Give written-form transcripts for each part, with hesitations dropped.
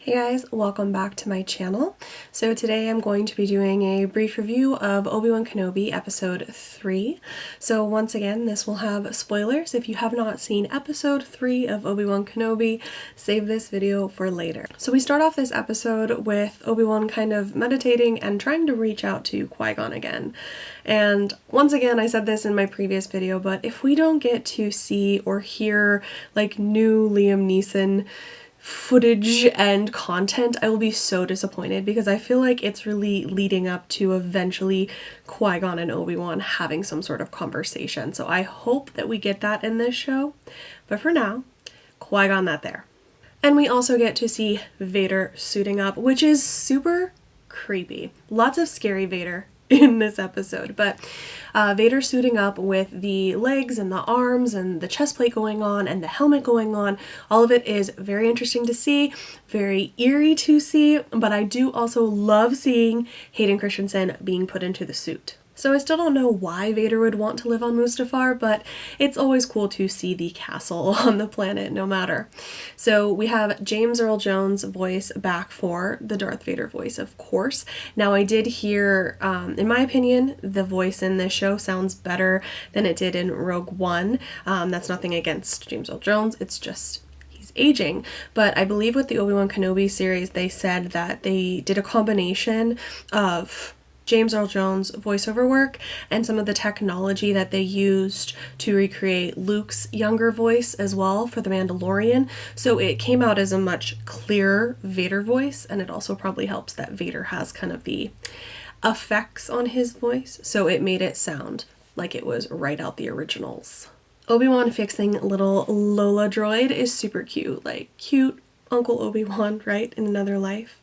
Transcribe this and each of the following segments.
Hey guys, welcome back to my channel. So today I'm going to be doing a brief review of Obi-Wan Kenobi episode 3. So once again, this will have spoilers. If you have not seen episode 3 of Obi-Wan Kenobi, save this video for later. So we start off this episode with Obi-Wan kind of meditating and trying to reach out to Qui-Gon again. And once again, I said this in my previous video, but if we don't get to see or hear like new Liam Neeson footage and content, I will be so disappointed because I feel like it's really leading up to eventually Qui-Gon and Obi-Wan having some sort of conversation. So I hope that we get that in this show. But for now, Qui-Gon that there. And we also get to see Vader suiting up, which is super creepy. Lots of scary Vader in this episode, but Vader suiting up with the legs and the arms and the chest plate going on and the helmet going on. All of it is very interesting to see, very eerie to see, but I do also love seeing Hayden Christensen being put into the suit. So I still don't know why Vader would want to live on Mustafar, but it's always cool to see the castle on the planet no matter. So we have James Earl Jones' voice back for the Darth Vader voice, of course. Now I did hear, in my opinion, the voice in this show sounds better than it did in Rogue One. That's nothing against James Earl Jones, it's just aging. But I believe with the Obi-Wan Kenobi series, they said that they did a combination of James Earl Jones voiceover work and some of the technology that they used to recreate Luke's younger voice as well for The Mandalorian. So it came out as a much clearer Vader voice, and it also probably helps that Vader has kind of the effects on his voice, so it made it sound like it was right out the originals. Obi-Wan fixing little Lola droid is super cute, like cute Uncle Obi-Wan, right, in another life.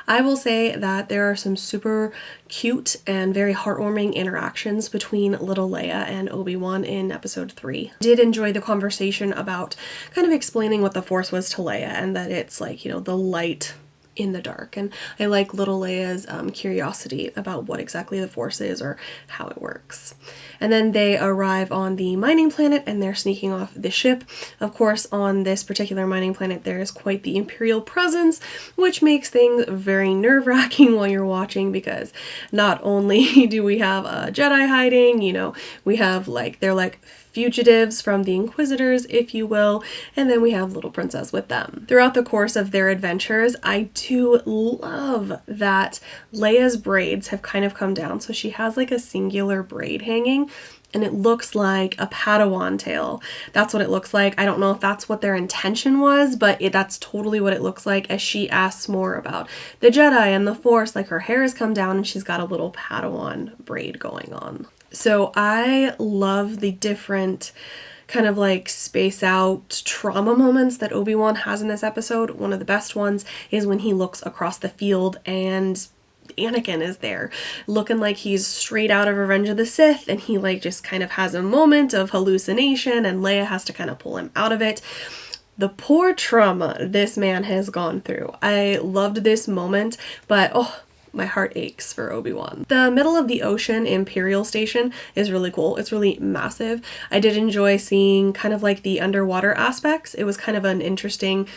I will say that there are some super cute and very heartwarming interactions between little Leia and Obi-Wan in episode 3. I did enjoy the conversation about kind of explaining what the Force was to Leia and that it's like, you know, the light in the dark, and I like little Leia's curiosity about what exactly the Force is or how it works. And then they arrive on the mining planet and they're sneaking off the ship. Of course, on this particular mining planet there is quite the Imperial presence, which makes things very nerve-wracking while you're watching, because not only do we have a Jedi hiding, you know, we have they're like fugitives from the Inquisitors, if you will, and then we have little princess with them. Throughout the course of their adventures, I do love that Leia's braids have kind of come down, so she has like a singular braid hanging, and it looks like a Padawan tail. That's what it looks like. I don't know if that's what their intention was, but that's totally what it looks like as she asks more about the Jedi and the Force. Like, her hair has come down and she's got a little Padawan braid going on. So I love the different kind of like space out trauma moments that Obi-Wan has in this episode. One of the best ones is when he looks across the field and Anakin is there looking like he's straight out of Revenge of the Sith, and he like just kind of has a moment of hallucination and Leia has to kind of pull him out of it. The poor trauma this man has gone through. I loved this moment, but oh, my heart aches for Obi-Wan. The middle of the ocean Imperial station is really cool. It's really massive. I did enjoy seeing kind of like the underwater aspects. It was kind of an interesting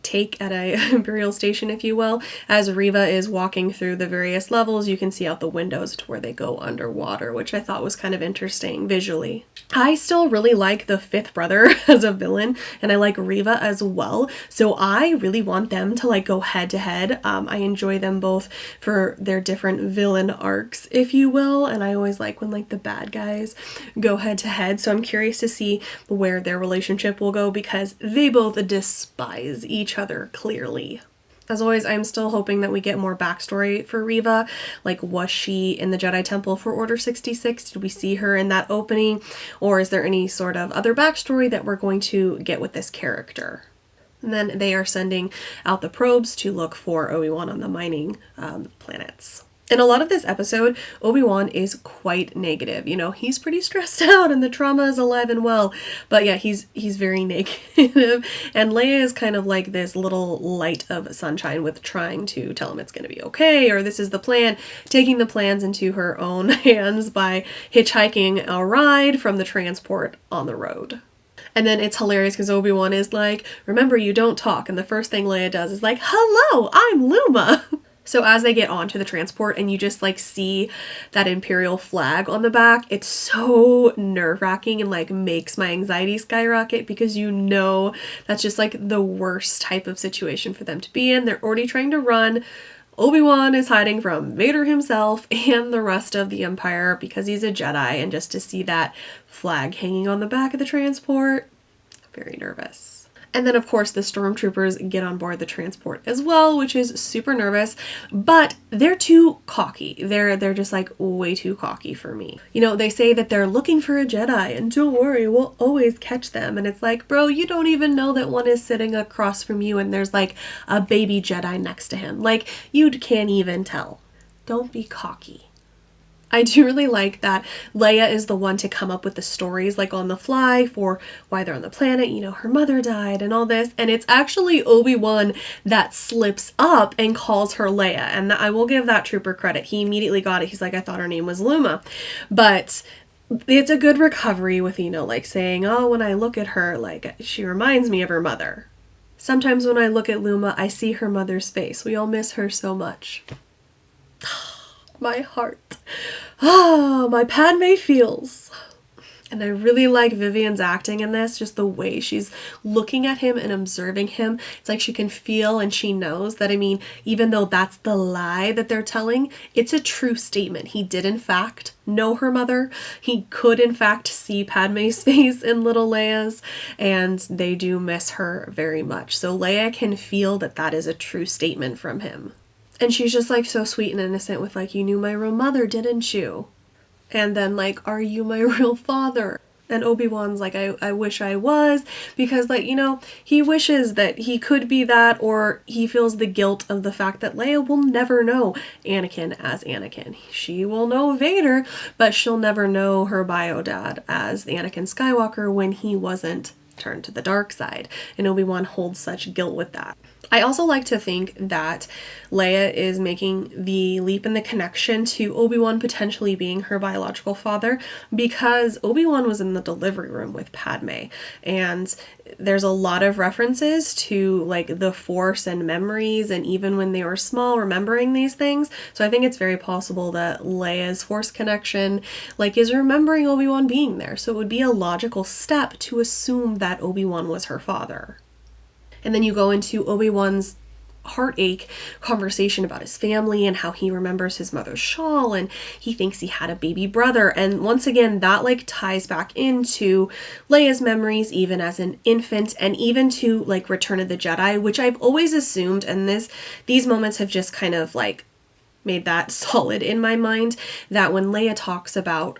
take at a Imperial station, if you will. As Reva is walking through the various levels, you can see out the windows to where they go underwater, which I thought was kind of interesting visually. I still really like the fifth brother as a villain, and I like Reva as well. So I really want them to like go head to head. I enjoy them both for their different villain arcs, if you will, and I always like when like the bad guys go head to head, so I'm curious to see where their relationship will go because they both despise each other clearly. As always, I'm still hoping that we get more backstory for Reva. Like, was she in the Jedi Temple for Order 66? Did we see her in that opening? Or is there any sort of other backstory that we're going to get with this character? And then they are sending out the probes to look for Obi-Wan on the mining planets. In a lot of this episode, Obi-Wan is quite negative. You know, he's pretty stressed out and the trauma is alive and well. But yeah, he's very negative. And Leia is kind of like this little light of sunshine with trying to tell him it's going to be okay, or this is the plan, taking the plans into her own hands by hitchhiking a ride from the transport on the road. And then it's hilarious because Obi-Wan is like, remember, you don't talk. And the first thing Leia does is like, hello, I'm Luma. So as they get onto the transport and you just like see that Imperial flag on the back, it's so nerve-wracking and like makes my anxiety skyrocket because you know that's just like the worst type of situation for them to be in. They're already trying to run. Obi-Wan is hiding from Vader himself and the rest of the Empire because he's a Jedi, and just to see that flag hanging on the back of the transport, very nervous. And then of course the stormtroopers get on board the transport as well, which is super nervous, but they're too cocky. They're just like way too cocky for me. You know, they say that they're looking for a Jedi and don't worry, we'll always catch them. And it's like, bro, you don't even know that one is sitting across from you and there's like a baby Jedi next to him. Like, you can't even tell. Don't be cocky. I do really like that Leia is the one to come up with the stories like on the fly for why they're on the planet, you know, her mother died and all this, and it's actually Obi-Wan that slips up and calls her Leia, and I will give that trooper credit. He immediately got it. He's like, I thought her name was Luma. But it's a good recovery with, you know, like saying, oh, when I look at her, like, she reminds me of her mother. Sometimes when I look at Luma, I see her mother's face. We all miss her so much. My heart. Ah, my Padme feels. And I really like Vivian's acting in this, just the way she's looking at him and observing him. It's like she can feel and she knows that, I mean, even though that's the lie that they're telling, it's a true statement. He did in fact know her mother. He could in fact see Padme's face in little Leia's, and they do miss her very much. So Leia can feel that that is a true statement from him. And she's just like so sweet and innocent with like, you knew my real mother, didn't you? And then like, are you my real father? And Obi-Wan's like, I wish I was, because like, you know, he wishes that he could be that, or he feels the guilt of the fact that Leia will never know Anakin as Anakin. She will know Vader, but she'll never know her bio dad as Anakin Skywalker when he wasn't turned to the dark side. And Obi-Wan holds such guilt with that. I also like to think that Leia is making the leap in the connection to Obi-Wan potentially being her biological father, because Obi-Wan was in the delivery room with Padme, and there's a lot of references to like the Force and memories, and even when they were small, remembering these things. So I think it's very possible that Leia's Force connection like is remembering Obi-Wan being there. So it would be a logical step to assume that Obi-Wan was her father. And then you go into Obi-Wan's heartache conversation about his family and how he remembers his mother's shawl and he thinks he had a baby brother. And once again, that like ties back into Leia's memories even as an infant, and even to like Return of the Jedi, which I've always assumed, and these moments have just kind of like made that solid in my mind, that when Leia talks about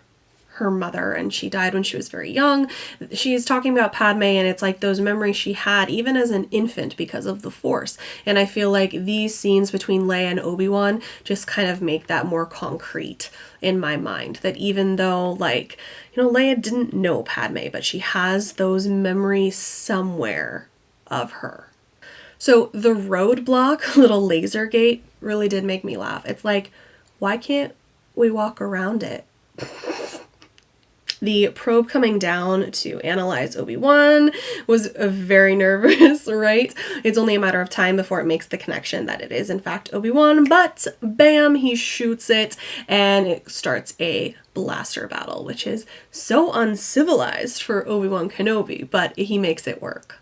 her mother and she died when she was very young, she's talking about Padme, and it's like those memories she had even as an infant because of the Force. And I feel like these scenes between Leia and Obi-Wan just kind of make that more concrete in my mind, that even though like, you know, Leia didn't know Padme, but she has those memories somewhere of her. So the roadblock little laser gate really did make me laugh. It's like, why can't we walk around it? The probe coming down to analyze Obi-Wan was very nervous, right? It's only a matter of time before it makes the connection that it is in fact Obi-Wan, but bam, he shoots it and it starts a blaster battle, which is so uncivilized for Obi-Wan Kenobi, but he makes it work.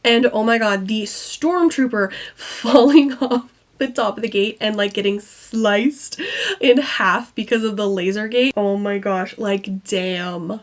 And oh my god, the stormtrooper falling off the top of the gate and like getting sliced in half because of the laser gate. Oh my gosh, like damn.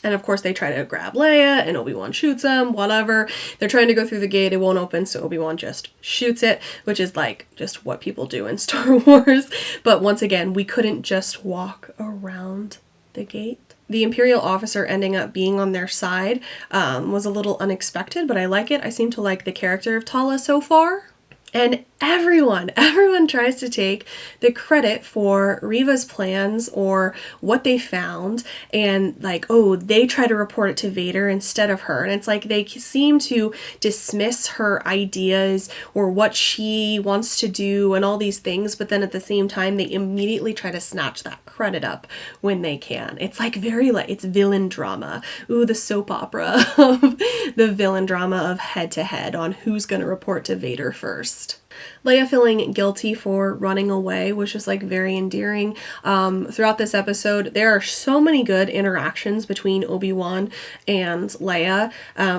And of course they try to grab Leia and Obi-Wan shoots him, whatever. They're trying to go through the gate, it won't open, so Obi-Wan just shoots it, which is like just what people do in Star Wars. But once again, we couldn't just walk around the gate. The Imperial officer ending up being on their side was a little unexpected, but I like it. I seem to like the character of Tala so far. And Everyone tries to take the credit for Reva's plans or what they found, and like, oh, they try to report it to Vader instead of her. And it's like they seem to dismiss her ideas or what she wants to do and all these things, but then at the same time they immediately try to snatch that credit up when they can. It's like very like, it's villain drama. Ooh, the soap opera of the villain drama of head to head on who's going to report to Vader first. Leia feeling guilty for running away was just like very endearing. Throughout this episode, there are so many good interactions between Obi-Wan and Leia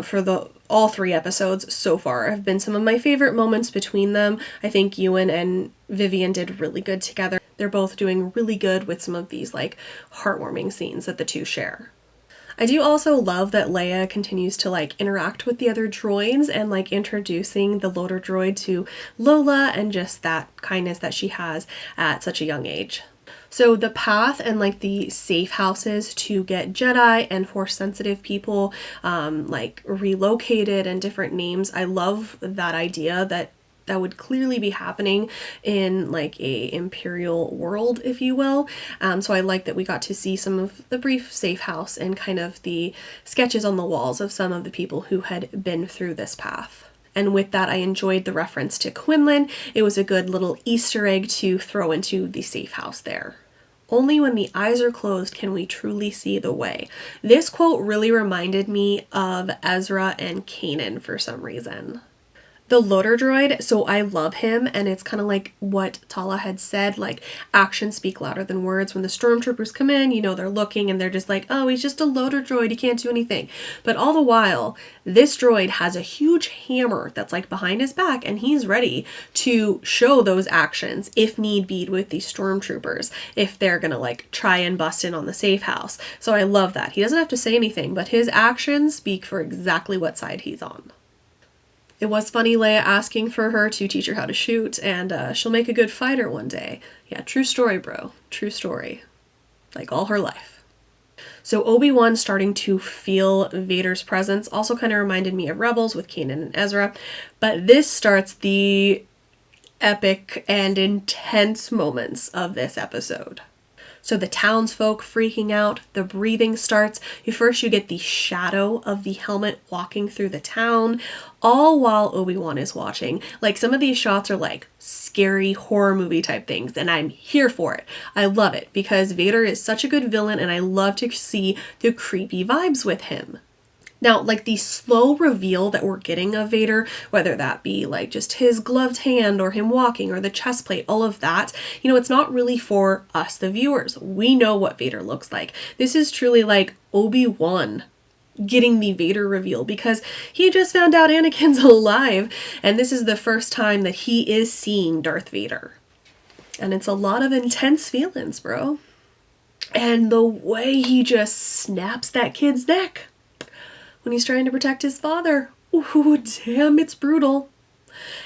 for all 3 episodes so far have been some of my favorite moments between them. I think Ewan and Vivian did really good together. They're both doing really good with some of these like heartwarming scenes that the two share. I do also love that Leia continues to like interact with the other droids and like introducing the loader droid to Lola and just that kindness that she has at such a young age. So the path and like the safe houses to get Jedi and Force sensitive people like relocated and different names. I love that idea that would clearly be happening in like a imperial world, if you will. So I like that we got to see some of the brief safe house and kind of the sketches on the walls of some of the people who had been through this path. And with that, I enjoyed the reference to Quinlan. It was a good little Easter egg to throw into the safe house there. Only when the eyes are closed can we truly see the way. This quote really reminded me of Ezra and Kanan for some reason. The loader droid, so I love him, and it's kind of like what Tala had said, like actions speak louder than words. When the stormtroopers come in, you know, they're looking and they're just like, oh, he's just a loader droid, he can't do anything. But all the while, this droid has a huge hammer that's like behind his back, and he's ready to show those actions if need be with these stormtroopers, if they're gonna like try and bust in on the safe house. So I love that. He doesn't have to say anything, but his actions speak for exactly what side he's on. It was funny Leia asking for her to teach her how to shoot, and she'll make a good fighter one day. Yeah, true story, bro. True story. Like all her life. So Obi-Wan starting to feel Vader's presence also kind of reminded me of Rebels with Kanan and Ezra, but this starts the epic and intense moments of this episode. So the townsfolk freaking out, the breathing starts. First you get the shadow of the helmet walking through the town, all while Obi-Wan is watching. Like some of these shots are like scary horror movie type things, and I'm here for it. I love it because Vader is such a good villain, and I love to see the creepy vibes with him. Now, like the slow reveal that we're getting of Vader, whether that be like just his gloved hand or him walking or the chest plate, all of that, you know, it's not really for us, the viewers. We know what Vader looks like. This is truly like Obi-Wan getting the Vader reveal because he just found out Anakin's alive, and this is the first time that he is seeing Darth Vader. And it's a lot of intense feelings, bro. And the way he just snaps that kid's neck when he's trying to protect his father. Ooh, damn, it's brutal.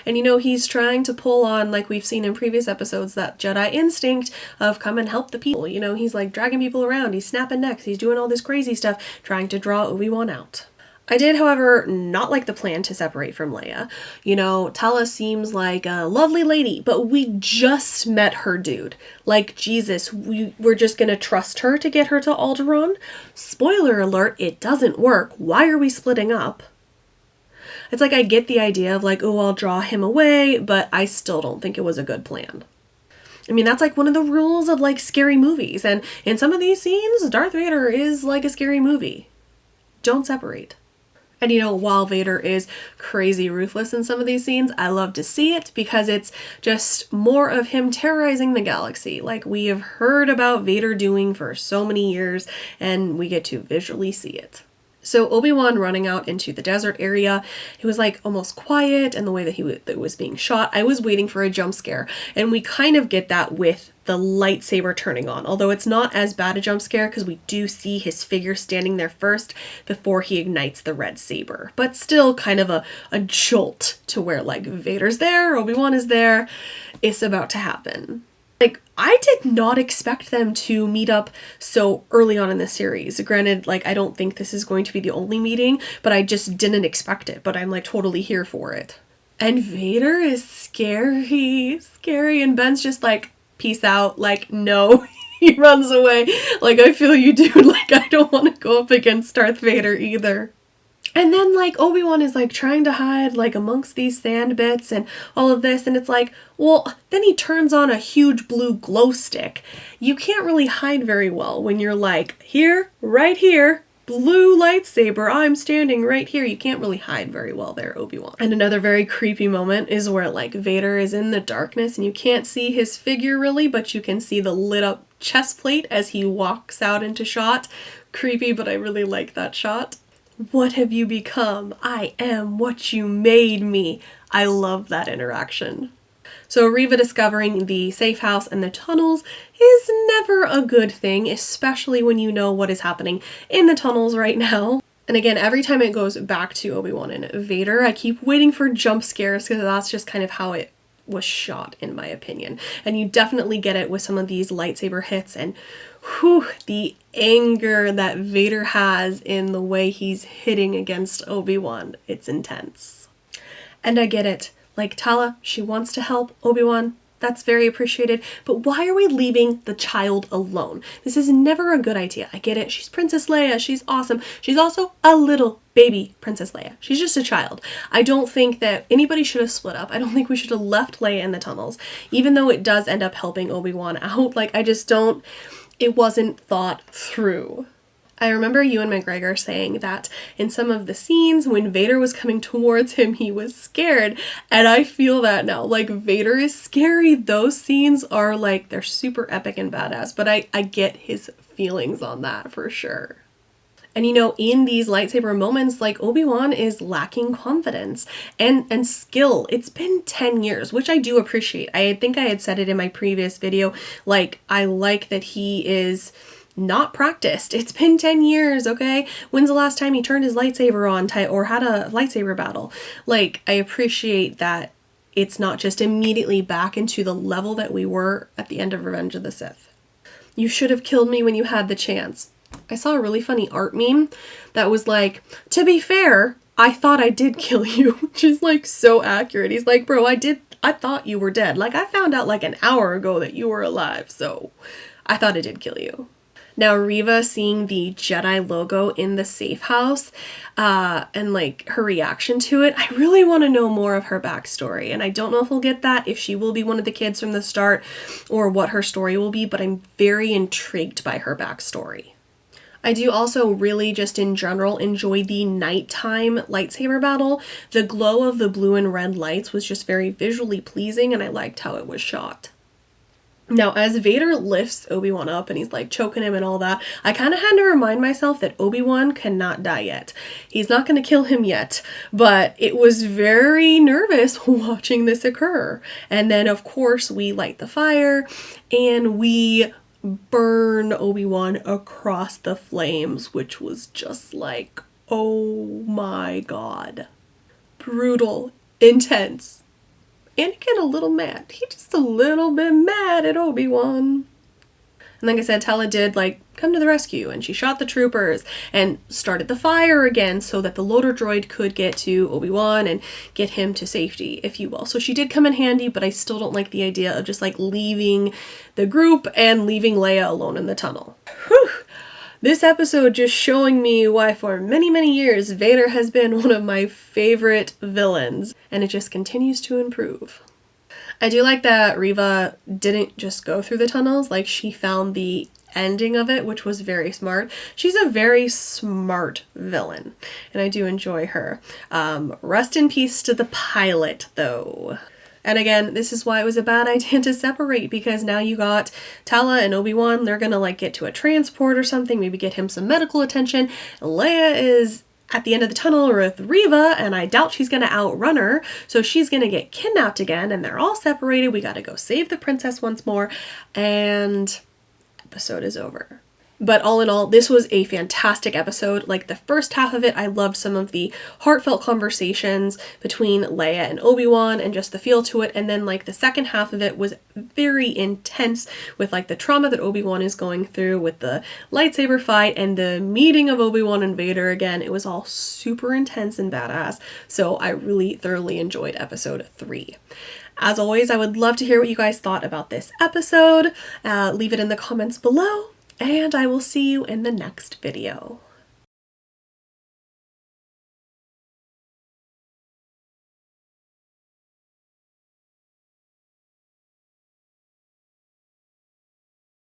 And you know, he's trying to pull on, like we've seen in previous episodes, that Jedi instinct of come and help the people. You know, he's like dragging people around, he's snapping necks, he's doing all this crazy stuff, trying to draw Obi-Wan out. I did, however, not like the plan to separate from Leia. You know, Tala seems like a lovely lady, but we just met her dude. Like, Jesus, we're just gonna trust her to get her to Alderaan? Spoiler alert, it doesn't work. Why are we splitting up? It's like I get the idea of like, oh, I'll draw him away, but I still don't think it was a good plan. I mean, that's like one of the rules of like scary movies, and in some of these scenes, Darth Vader is like a scary movie. Don't separate. And you know, while Vader is crazy ruthless in some of these scenes, I love to see it because it's just more of him terrorizing the galaxy, like we have heard about Vader doing for so many years, and we get to visually see it. So Obi-Wan running out into the desert area, it was like almost quiet, and the way that that was being shot, I was waiting for a jump scare, and we kind of get that with the lightsaber turning on, although it's not as bad a jump scare because we do see his figure standing there first before he ignites the red saber, but still kind of a jolt to where like Vader's there, Obi-Wan is there, it's about to happen. Like, I did not expect them to meet up so early on in the series. Granted, like, I don't think this is going to be the only meeting, but I just didn't expect it, but I'm like totally here for it. And Vader is scary, scary. And Ben's just like, peace out. Like, no. He runs away. Like, I feel you, dude. Like, I don't want to go up against Darth Vader either. And then, like, Obi-Wan is, like, trying to hide, like, amongst these sand bits and all of this. And it's like, well, then he turns on a huge blue glow stick. You can't really hide very well when you're like, here, right here, blue lightsaber, I'm standing right here. You can't really hide very well there, Obi-Wan. And another very creepy moment is where, like, Vader is in the darkness and you can't see his figure really, but you can see the lit up chest plate as he walks out into shot. Creepy, but I really like that shot. What have you become? I am what you made me. I love that interaction. So Reva discovering the safe house and the tunnels is never a good thing, especially when you know what is happening in the tunnels right now. And again, every time it goes back to Obi-Wan and Vader, I keep waiting for jump scares because that's just kind of how it was shot, in my opinion. And you definitely get it with some of these lightsaber hits and whew, the anger that Vader has in the way he's hitting against Obi-Wan. It's intense. And I get it. Like, Tala, she wants to help Obi-Wan. That's very appreciated. But why are we leaving the child alone? This is never a good idea. I get it. She's Princess Leia. She's awesome. She's also a little baby Princess Leia. She's just a child. I don't think that anybody should have split up. I don't think we should have left Leia in the tunnels, even though it does end up helping Obi-Wan out. Like, I just don't... It wasn't thought through. I remember Ewan McGregor saying that in some of the scenes when Vader was coming towards him, he was scared. And I feel that now. Like, Vader is scary. Those scenes are like, they're super epic and badass. But I get his feelings on that for sure. And you know, in these lightsaber moments, like, Obi-Wan is lacking confidence and skill. It's been 10 years, which I do appreciate. I think I had said it in my previous video. Like, I like that he is not practiced. It's been 10 years, okay? When's the last time he turned his lightsaber on or had a lightsaber battle? Like, I appreciate that it's not just immediately back into the level that we were at the end of Revenge of the Sith. You should have killed me when you had the chance. I saw a really funny art meme that was like, to be fair, I thought I did kill you, which is like so accurate. He's like, bro, I thought you were dead. Like, I found out like an hour ago that you were alive, so I thought I did kill you. Now, Reva seeing the Jedi logo in the safe house and like her reaction to it, I really want to know more of her backstory. And I don't know if we'll get that, if she will be one of the kids from the start or what her story will be, but I'm very intrigued by her backstory. I do also really just in general enjoy the nighttime lightsaber battle. The glow of the blue and red lights was just very visually pleasing and I liked how it was shot. Now, as Vader lifts Obi-Wan up and he's like choking him and all that, I kind of had to remind myself that Obi-Wan cannot die yet. He's not going to kill him yet, but it was very nervous watching this occur. And then, of course, we light the fire and we burn Obi-Wan across the flames, which was just like, oh my god. Brutal, intense. Anakin a little mad. He just a little bit mad at Obi-Wan. And like I said, Tala did like come to the rescue and she shot the troopers and started the fire again so that the loader droid could get to Obi-Wan and get him to safety, if you will. So she did come in handy, but I still don't like the idea of just like leaving the group and leaving Leia alone in the tunnel. Whew. This episode just showing me why for many, many years Vader has been one of my favorite villains, and it just continues to improve. I do like that Reva didn't just go through the tunnels, like she found the ending of it, which was very smart. She's a very smart villain, and I do enjoy her. Rest in peace to the pilot, though. And again, this is why it was a bad idea to separate, because now you got Tala and Obi-Wan, they're gonna like get to a transport or something, maybe get him some medical attention. Leia is at the end of the tunnel with Reva, and I doubt she's gonna outrun her, so she's gonna get kidnapped again, and they're all separated. We gotta go save the princess once more, and episode is over. But all in all, this was a fantastic episode. Like, the first half of it, I loved some of the heartfelt conversations between Leia and Obi-Wan and just the feel to it. And then like the second half of it was very intense with like the trauma that Obi-Wan is going through with the lightsaber fight and the meeting of Obi-Wan and Vader again. It was all super intense and badass. So I really thoroughly enjoyed episode 3. As always, I would love to hear what you guys thought about this episode. Leave it in the comments below. And I will see you in the next video.